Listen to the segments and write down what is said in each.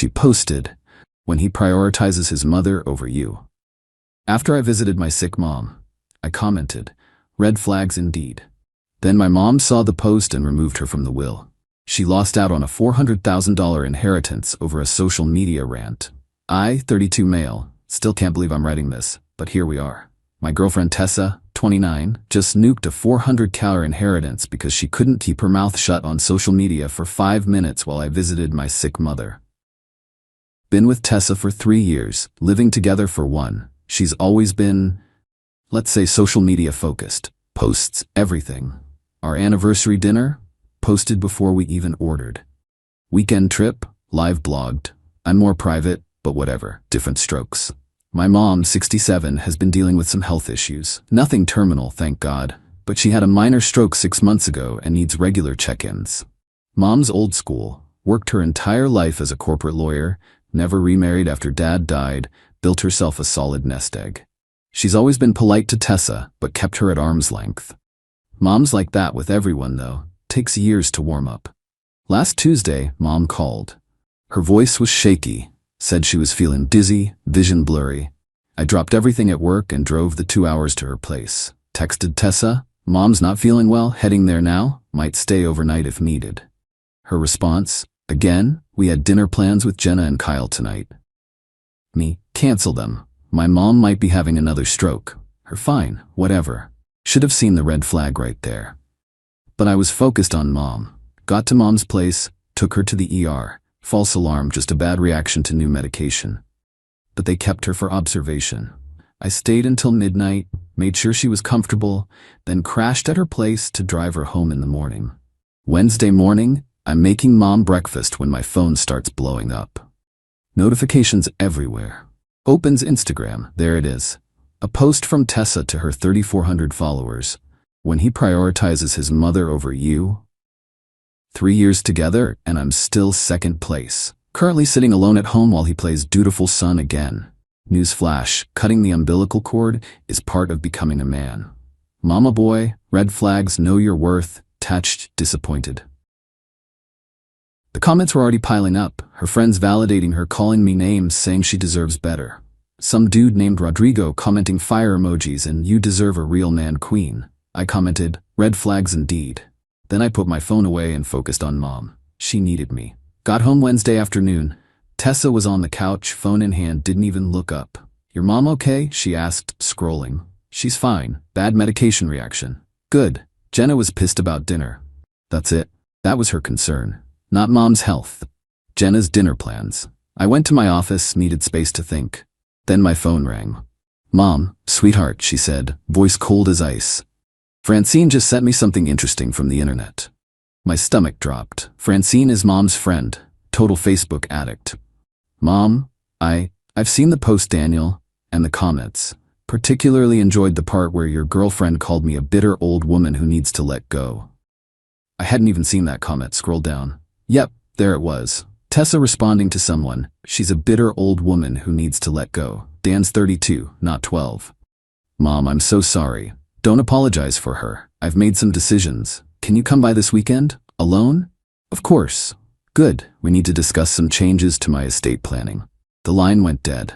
She posted, "When he prioritizes his mother over you." After I visited my sick mom, I commented, "Red flags indeed." Then my mom saw the post and removed her from the will. She lost out on a $400,000 inheritance over a social media rant. I, 32 male, still can't believe I'm writing this, but here we are. My girlfriend Tessa, 29, just nuked a $400,000 inheritance because she couldn't keep her mouth shut on social media for 5 minutes while I visited my sick mother. Been with Tessa for 3 years, living together for 1. She's always been, let's say, social media focused. Posts everything. Our anniversary dinner? Posted before we even ordered. Weekend trip? Live blogged. I'm more private, but whatever, different strokes. My mom, 67, has been dealing with some health issues. Nothing terminal, thank God, but she had a minor stroke 6 months ago and needs regular check-ins. Mom's old school, worked her entire life as a corporate lawyer, never remarried after dad died, built herself a solid nest egg. She's always been polite to Tessa, but kept her at arm's length. Mom's like that with everyone though, takes years to warm up. Last Tuesday, Mom called. Her voice was shaky, said she was feeling dizzy, vision blurry. I dropped everything at work and drove the 2 hours to her place. Texted Tessa, "Mom's not feeling well, heading there now, might stay overnight if needed." Her response, "Again, we had dinner plans with Jenna and Kyle tonight." Me, "Cancel them. My mom might be having another stroke." Her, "Fine, whatever." Should have seen the red flag right there. But I was focused on Mom. Got to Mom's place, took her to the ER. False alarm, just a bad reaction to new medication. But they kept her for observation. I stayed until midnight, made sure she was comfortable, then crashed at her place to drive her home in the morning. Wednesday morning, I'm making Mom breakfast when my phone starts blowing up. Notifications everywhere. Opens Instagram, there it is. A post from Tessa to her 3,400 followers. "When he prioritizes his mother over you." 3 years together, and I'm still second place. Currently sitting alone at home while he plays dutiful son again. Newsflash, cutting the umbilical cord is part of becoming a man. Mama boy, red flags, know your worth, attached, disappointed. The comments were already piling up, her friends validating her, calling me names, saying she deserves better. Some dude named Rodrigo commenting fire emojis and "You deserve a real man, queen." I commented, "Red flags indeed." Then I put my phone away and focused on Mom. She needed me. Got home Wednesday afternoon. Tessa was on the couch, phone in hand, didn't even look up. "Your mom okay?" she asked, scrolling. "She's fine. Bad medication reaction." "Good." Jenna was pissed about dinner. That's it. That was her concern. Not Mom's health. Jenna's dinner plans. I went to my office, needed space to think. Then my phone rang. "Mom, sweetheart," she said, voice cold as ice. "Francine just sent me something interesting from the internet." My stomach dropped. Francine is Mom's friend, total Facebook addict. "Mom, I've seen the post, Daniel, and the comments. Particularly enjoyed the part where your girlfriend called me a bitter old woman who needs to let go." I hadn't even seen that comment. Scroll down. Yep, there it was. Tessa responding to someone, "She's a bitter old woman who needs to let go." Dan's 32, not 12. "Mom, I'm so sorry. Don't apologize for her. I've made some decisions. Can you come by this weekend? Alone?" "Of course." "Good. We need to discuss some changes to my estate planning." The line went dead.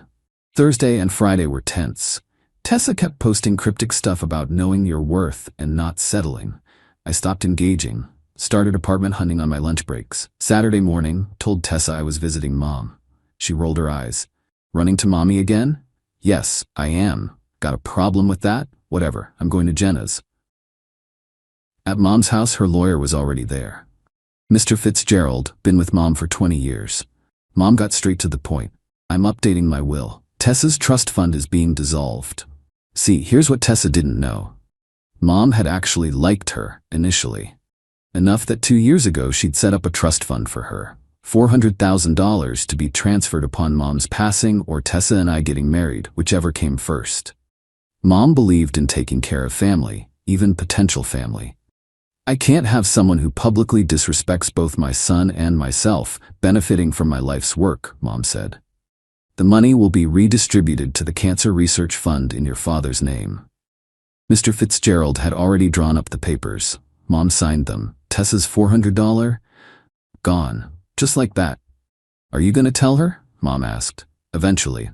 Thursday and Friday were tense. Tessa kept posting cryptic stuff about knowing your worth and not settling. I stopped engaging. Started apartment hunting on my lunch breaks. Saturday morning, told Tessa I was visiting Mom. She rolled her eyes. "Running to Mommy again?" "Yes, I am. Got a problem with that? Whatever, I'm going to Jenna's." At Mom's house, her lawyer was already there. Mr. Fitzgerald, been with Mom for 20 years. Mom got straight to the point. "I'm updating my will. Tessa's trust fund is being dissolved." See, here's what Tessa didn't know. Mom had actually liked her, initially. Enough that 2 years ago she'd set up a trust fund for her. $400,000 to be transferred upon Mom's passing or Tessa and I getting married, whichever came first. Mom believed in taking care of family, even potential family. "I can't have someone who publicly disrespects both my son and myself benefiting from my life's work," Mom said. "The money will be redistributed to the Cancer Research Fund in your father's name." Mr. Fitzgerald had already drawn up the papers. Mom signed them. Tessa's $400? Gone. Just like that. Are you gonna tell her? Mom asked. Eventually.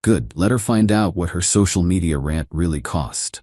Good, let her find out what her social media rant really cost.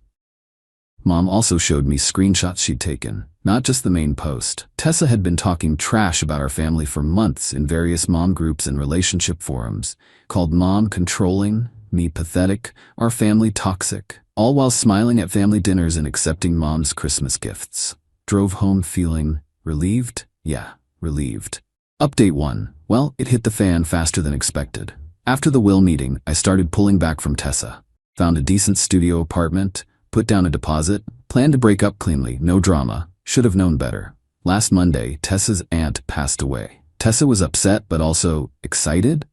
Mom also showed me screenshots she'd taken, not just the main post. Tessa had been talking trash about our family for months in various mom groups and relationship forums, called Mom controlling, me pathetic, our family toxic, all while smiling at family dinners and accepting Mom's Christmas gifts. Drove home feeling relieved? Yeah, relieved. Update 1. Well, it hit the fan faster than expected. After the will meeting, I started pulling back from Tessa. Found a decent studio apartment, put down a deposit, planned to break up cleanly, no drama. Should have known better. Last Monday, Tessa's aunt passed away. Tessa was upset but also excited.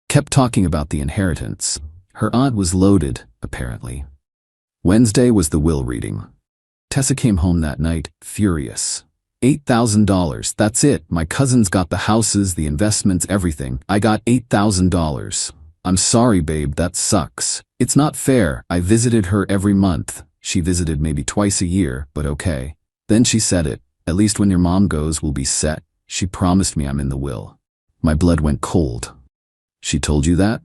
Kept talking about the inheritance. Her aunt was loaded, apparently. Wednesday was the will reading. Tessa came home that night, furious. $8,000, that's it. My cousins got the houses, the investments, everything. I got $8,000. I'm sorry, babe, that sucks. It's not fair. I visited her every month. She visited maybe twice a year, but okay. Then she said it. At least when your mom goes, we'll be set. She promised me I'm in the will. My blood went cold. She told you that?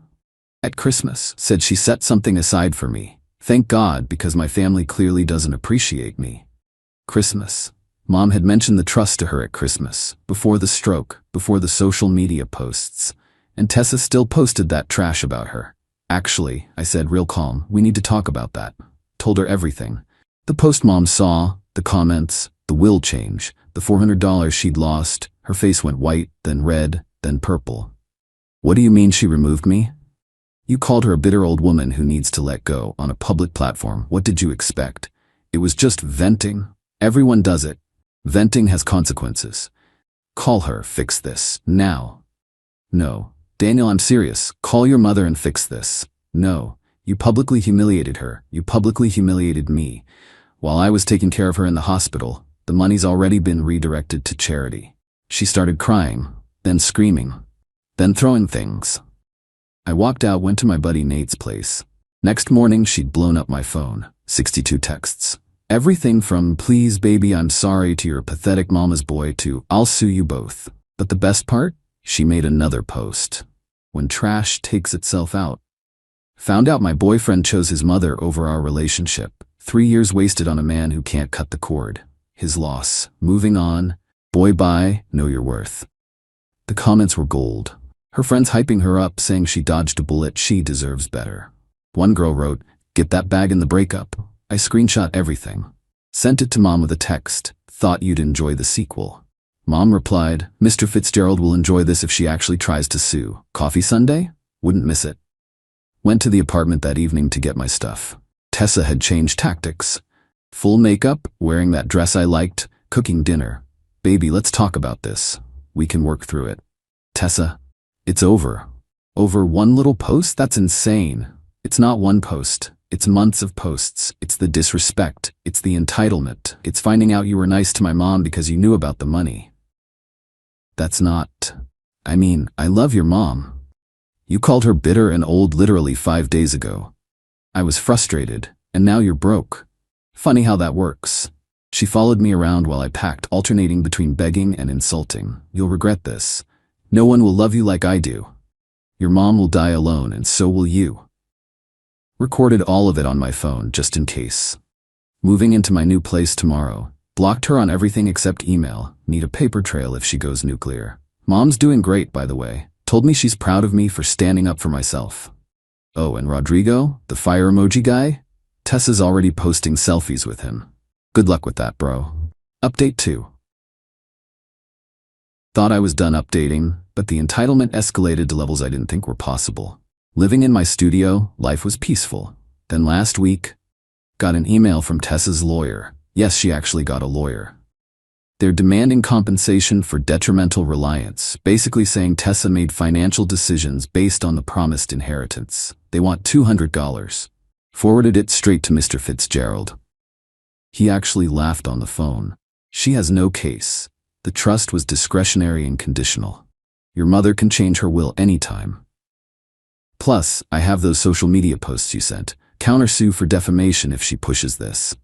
At Christmas, said she set something aside for me. Thank God, because my family clearly doesn't appreciate me. Christmas. Mom had mentioned the trust to her at Christmas, before the stroke, before the social media posts. And Tessa still posted that trash about her. Actually, I said real calm, we need to talk about that. Told her everything. The post Mom saw, the comments, the will change, the $400 she'd lost. Her face went white, then red, then purple. What do you mean she removed me? You called her a bitter old woman who needs to let go on a public platform. What did you expect? It was just venting. Everyone does it. Venting has consequences. Call her, fix this, now. No. Daniel, I'm serious. Call your mother and fix this. No. You publicly humiliated her. You publicly humiliated me. While I was taking care of her in the hospital, the money's already been redirected to charity. She started crying, then screaming, then throwing things. I walked out, went to my buddy Nate's place. Next morning, she'd blown up my phone. 62 texts. Everything from, please baby, I'm sorry, to your pathetic mama's boy, to, I'll sue you both. But the best part? She made another post. When trash takes itself out. Found out my boyfriend chose his mother over our relationship. 3 years wasted on a man who can't cut the cord. His loss. Moving on. Boy bye, know your worth. The comments were gold. Her friends hyping her up, saying she dodged a bullet, she deserves better. One girl wrote, get that bag in the breakup. I screenshot everything. Sent it to Mom with a text. Thought you'd enjoy the sequel. Mom replied, Mr. Fitzgerald will enjoy this if she actually tries to sue. Coffee Sunday? Wouldn't miss it. Went to the apartment that evening to get my stuff. Tessa had changed tactics. Full makeup, wearing that dress I liked, cooking dinner. Baby, let's talk about this. We can work through it. Tessa, it's over. Over one little post? That's insane. It's not one post. It's months of posts. It's the disrespect. It's the entitlement. It's finding out you were nice to my mom because you knew about the money. That's not... I mean, I love your mom. You called her bitter and old literally 5 days ago. I was frustrated, and now you're broke. Funny how that works. She followed me around while I packed, alternating between begging and insulting. You'll regret this. No one will love you like I do. Your mom will die alone, and so will you. Recorded all of it on my phone, just in case. Moving into my new place tomorrow. Blocked her on everything except email. Need a paper trail if she goes nuclear. Mom's doing great, by the way. Told me she's proud of me for standing up for myself. Oh, and Rodrigo, the fire emoji guy? Tessa's already posting selfies with him. Good luck with that, bro. Update 2. Thought I was done updating, but the entitlement escalated to levels I didn't think were possible. Living in my studio, life was peaceful. Then last week, got an email from Tessa's lawyer. Yes, she actually got a lawyer. They're demanding compensation for detrimental reliance, basically saying Tessa made financial decisions based on the promised inheritance. They want $200. Forwarded it straight to Mr. Fitzgerald. He actually laughed on the phone. She has no case. The trust was discretionary and conditional. Your mother can change her will anytime. Plus, I have those social media posts you sent. Countersue for defamation if she pushes this.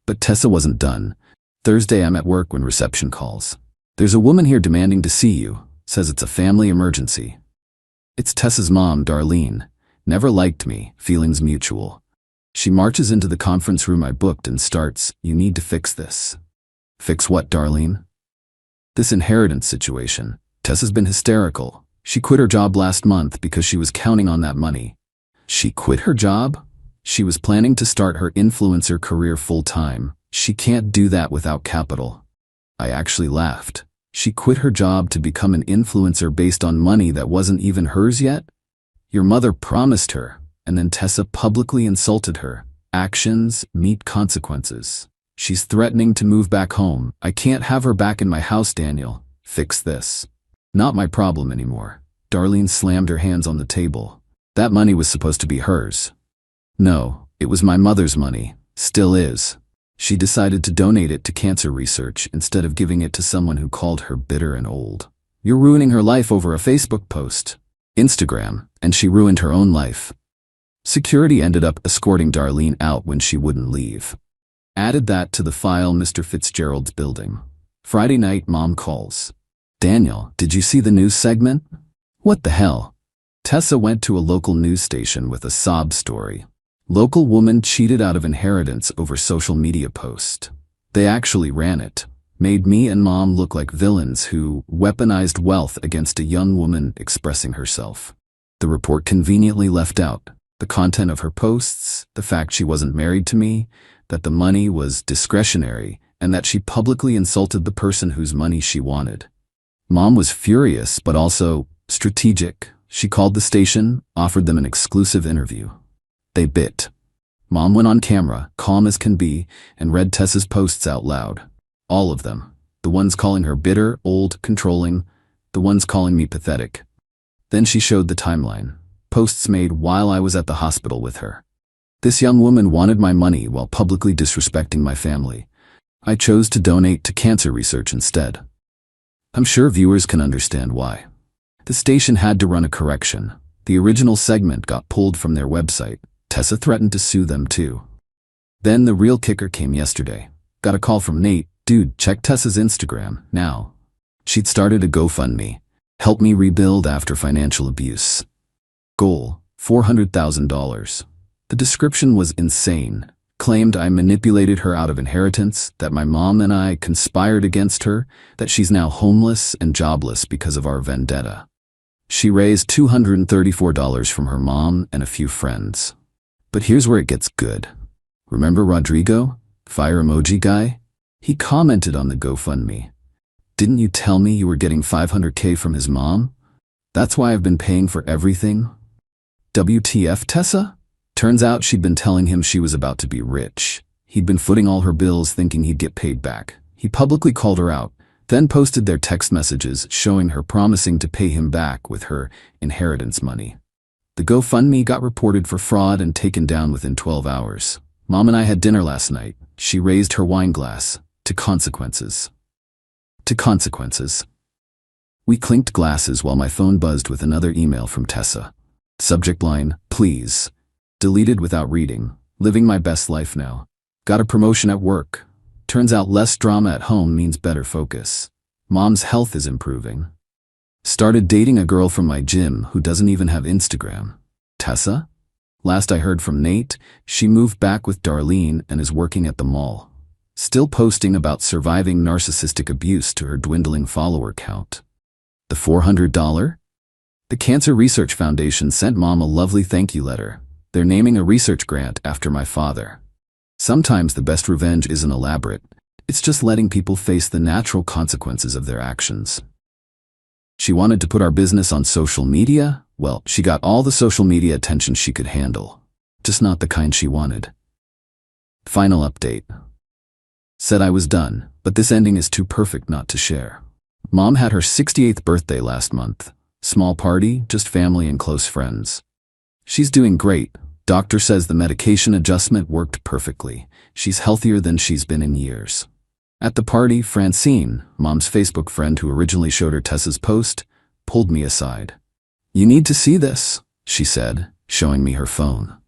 But Tessa wasn't done. Thursday I'm at work when reception calls. There's a woman here demanding to see you. Says it's a family emergency. It's Tessa's mom, Darlene. Never liked me, feelings mutual. She marches into the conference room I booked and starts, "You need to fix this." Fix what, Darlene? This inheritance situation. Tessa's been hysterical. She quit her job last month because she was counting on that money. She quit her job? She was planning to start her influencer career full-time. She can't do that without capital. I actually laughed. She quit her job to become an influencer based on money that wasn't even hers yet? Your mother promised her, and then Tessa publicly insulted her. Actions meet consequences. She's threatening to move back home. I can't have her back in my house, Daniel. Fix this. Not my problem anymore. Darlene slammed her hands on the table. That money was supposed to be hers. No, it was my mother's money. Still is. She decided to donate it to cancer research instead of giving it to someone who called her bitter and old. You're ruining her life over a Facebook post. Instagram, and she ruined her own life. Security ended up escorting Darlene out when she wouldn't leave. Added that to the file, Mr. Fitzgerald's building. Friday night, Mom calls. Daniel, did you see the news segment? What the hell? Tessa went to a local news station with a sob story. Local woman cheated out of inheritance over social media post. They actually ran it. Made me and Mom look like villains who weaponized wealth against a young woman expressing herself. The report conveniently left out the content of her posts, the fact she wasn't married to me, that the money was discretionary, and that she publicly insulted the person whose money she wanted. Mom was furious, but also strategic. She called the station, offered them an exclusive interview. They bit. Mom went on camera, calm as can be, and read Tessa's posts out loud. All of them. The ones calling her bitter, old, controlling. The ones calling me pathetic. Then she showed the timeline. Posts made while I was at the hospital with her. This young woman wanted my money while publicly disrespecting my family. I chose to donate to cancer research instead. I'm sure viewers can understand why. The station had to run a correction. The original segment got pulled from their website. Tessa threatened to sue them too. Then the real kicker came yesterday. Got a call from Nate. Dude, check Tessa's Instagram, now. She'd started a GoFundMe. Help me rebuild after financial abuse. Goal, $400,000. The description was insane. Claimed I manipulated her out of inheritance, that my mom and I conspired against her, that she's now homeless and jobless because of our vendetta. She raised $234 from her mom and a few friends. But here's where it gets good. Remember Rodrigo? Fire emoji guy? He commented on the GoFundMe. Didn't you tell me you were getting $500K from his mom? That's why I've been paying for everything? WTF, Tessa? Turns out she'd been telling him she was about to be rich. He'd been footing all her bills thinking he'd get paid back. He publicly called her out, then posted their text messages showing her promising to pay him back with her inheritance money. The GoFundMe got reported for fraud and taken down within 12 hours. Mom and I had dinner last night. She raised her wine glass. To consequences. To consequences. We clinked glasses while my phone buzzed with another email from Tessa. Subject line, please. Deleted without reading. Living my best life now. Got a promotion at work. Turns out less drama at home means better focus. Mom's health is improving. Started dating a girl from my gym who doesn't even have Instagram. Tessa? Last I heard from Nate, she moved back with Darlene and is working at the mall. Still posting about surviving narcissistic abuse to her dwindling follower count. The $400? The Cancer Research Foundation sent Mom a lovely thank you letter. They're naming a research grant after my father. Sometimes the best revenge isn't elaborate. It's just letting people face the natural consequences of their actions. She wanted to put our business on social media? Well, she got all the social media attention she could handle. Just not the kind she wanted. Final update. Said I was done, but this ending is too perfect not to share. Mom had her 68th birthday last month. Small party, just family and close friends. She's doing great. Doctor says the medication adjustment worked perfectly. She's healthier than she's been in years. At the party, Francine, Mom's Facebook friend who originally showed her Tessa's post, pulled me aside. You need to see this, she said, showing me her phone.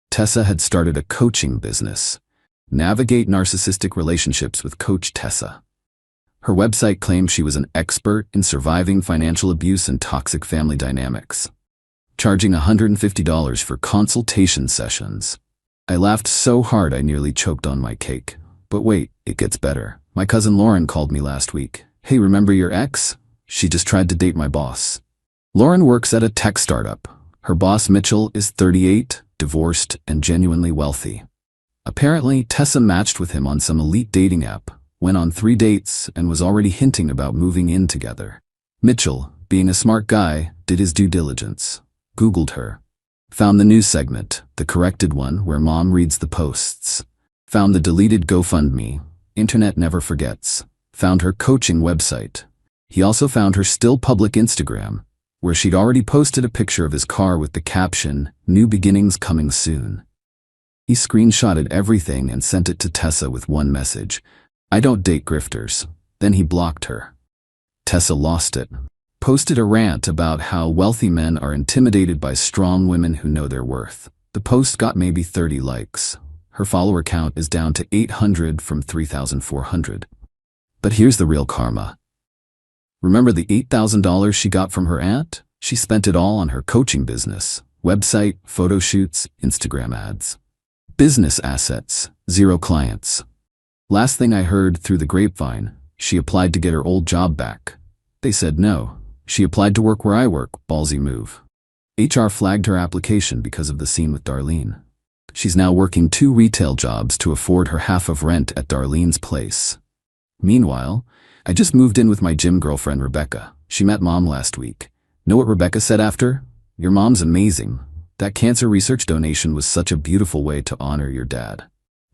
Tessa had started a coaching business. Navigate narcissistic relationships with Coach Tessa. Her website claimed she was an expert in surviving financial abuse and toxic family dynamics, charging $150 for consultation sessions. I laughed so hard I nearly choked on my cake. But wait, it gets better. My cousin Lauren called me last week. Hey, remember your ex? She just tried to date my boss. Lauren works at a tech startup. Her boss, Mitchell, is 38, divorced, and genuinely wealthy. Apparently, Tessa matched with him on some elite dating app, went on 3 dates, and was already hinting about moving in together. Mitchell, being a smart guy, did his due diligence. Googled her. Found the news segment, the corrected one where mom reads the posts. Found the deleted GoFundMe, internet never forgets. Found her coaching website. He also found her still public Instagram, where she'd already posted a picture of his car with the caption, "New beginnings coming soon." He screenshotted everything and sent it to Tessa with one message: "I don't date grifters." Then he blocked her. Tessa lost it. Posted a rant about how wealthy men are intimidated by strong women who know their worth. The post got maybe 30 likes. Her follower count is down to 800 from 3,400. But here's the real karma. Remember the $8,000 she got from her aunt? She spent it all on her coaching business, website, photo shoots, Instagram ads. Business assets, 0 clients. Last thing I heard through the grapevine, she applied to get her old job back. They said no. She applied to work where I work, ballsy move. HR flagged her application because of the scene with Darlene. She's now working 2 retail jobs to afford her half of rent at Darlene's place. Meanwhile, I just moved in with my gym girlfriend Rebecca. She met mom last week. Know what Rebecca said after? "Your mom's amazing. That cancer research donation was such a beautiful way to honor your dad."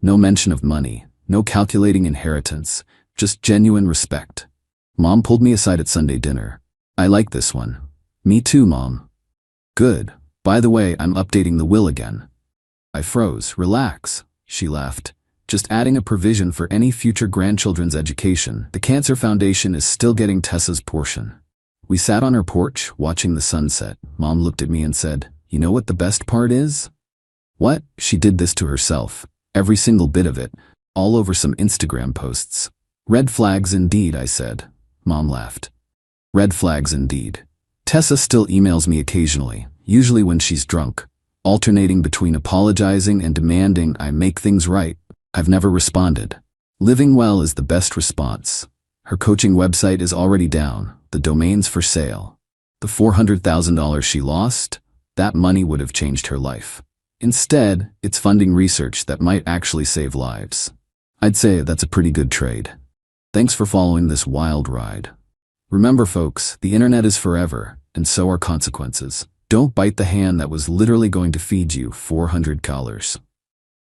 No mention of money, no calculating inheritance, just genuine respect. Mom pulled me aside at Sunday dinner. "I like this one." "Me too, Mom." "Good. By the way, I'm updating the will again." I froze. "Relax," she laughed. "Just adding a provision for any future grandchildren's education. The Cancer Foundation is still getting Tessa's portion." We sat on her porch, watching the sunset. Mom looked at me and said, "You know what the best part is?" "What?" She did this to herself. Every single bit of it. All over some Instagram posts. "Red flags indeed," I said. Mom laughed. "Red flags indeed." Tessa still emails me occasionally, usually when she's drunk, alternating between apologizing and demanding I make things right. I've never responded. Living well is the best response. Her coaching website is already down, the domain's for sale. The $400,000 she lost, that money would have changed her life. Instead, it's funding research that might actually save lives. I'd say that's a pretty good trade. Thanks for following this wild ride. Remember folks, the internet is forever, and so are consequences. Don't bite the hand that was literally going to feed you $400.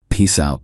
Peace out.